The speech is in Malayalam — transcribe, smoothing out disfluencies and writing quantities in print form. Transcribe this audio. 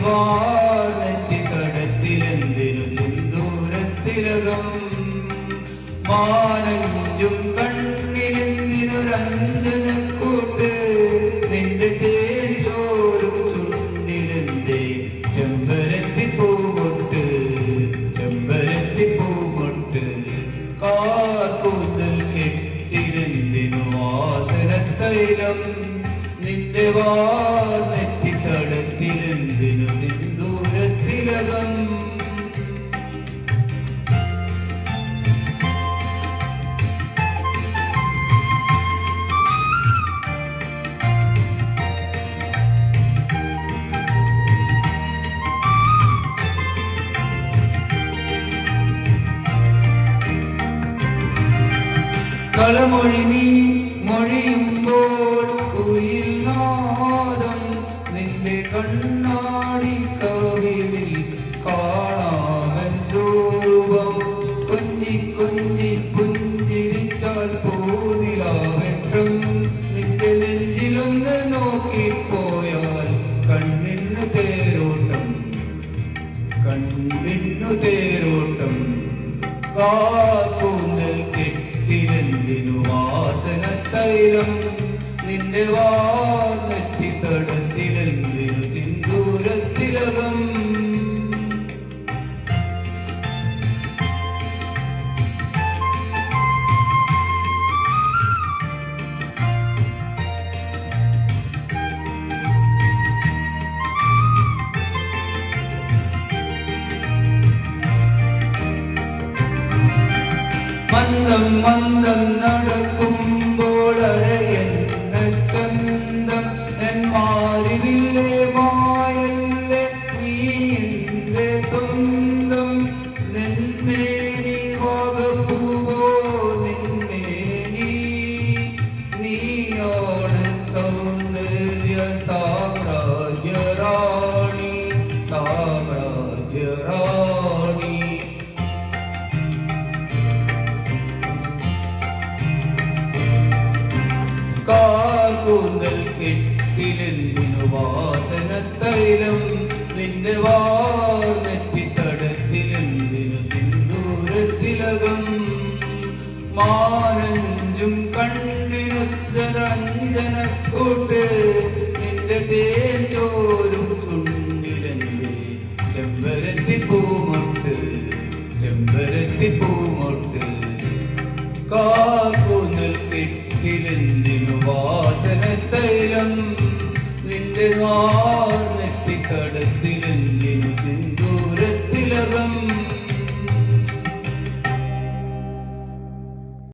വാർന്നെറ്റി തടത്തിലെന്തിനു സിന്ദൂരത്തിലകം മാനഞ്ചും കണ്ണിലെന്തിനൊരഞ്ജനക്കൂട്ട് നിന്റെ തേൻ ചോരും ചുണ്ടിലെന്തേ ചെമ്പരത്തിപ്പൂമൊട്ട് ചെമ്പരത്തിപ്പൂമൊട്ട് കാർക്കൂന്തൽ കെട്ടിലെന്തിനു വാസനത്തൈലം നിന്റെ വാർന്നെറ്റി തടത്തിലെന്തിനു സിന്ദൂരത്തിലകം കളമൊഴി നീ മൊഴിയുമ്പോൾ കുയിൽ നാദം നിന്റെ കണ്ണാടി കവിളിൽ കാണാമൻ രൂപം കൊഞ്ചി കൊഞ്ചി പുഞ്ചിരിച്ചാൽ പോതിലാവട്ടം നിന്റെ നെഞ്ചിലൊന്ന് നോക്കിപ്പോയാൽ കണ്ണിന്നു തേരോട്ടം കണ്ണിന്നു തേരോട്ടം കാക്കൂന്തൽ കെട്ടിലെന്തിനു വാസനത്തൈലം നിന്റെ വാർന്നെറ്റി തടത്തിലെന്തിനു സിന്ദൂരത്തിലകം മന്ദം മന്ദം നടക്കുമ്പോൾ അരയെന്ന ചന്തം എൻ മാറിവില്ലേ മായല്ലേ നീ എന്റെ സ്വന്തം നെന്മേനി വാഗപ്പൂവോ നിന്മേനി നീയാണ് സൗന്ദര്യ സാമ്രാജ്യറാണി സാമ്രാജ്യറാണി കാർക്കൂന്തൽ കെട്ടിലെന്തിനു വാസനത്തൈലം നിന്റെ വാർന്നെറ്റി തടത്തിലെന്തിനു സിന്ദൂരത്തിലകം മാനഞ്ചും കണ്ണിനൊത്തരഞ്ജനക്കൂട്ട് നിന്റെ തേൻ ചോരും ചുണ്ടിലെന്റെ ചെമ്പരത്തിപ്പൂമൊട്ട് ചെമ്പരത്തിപ്പൂമൊട്ട് കാക്കൂന്തൽ കെട്ടിലെന്തിനു വാസനത്തൈലം നിന്റെ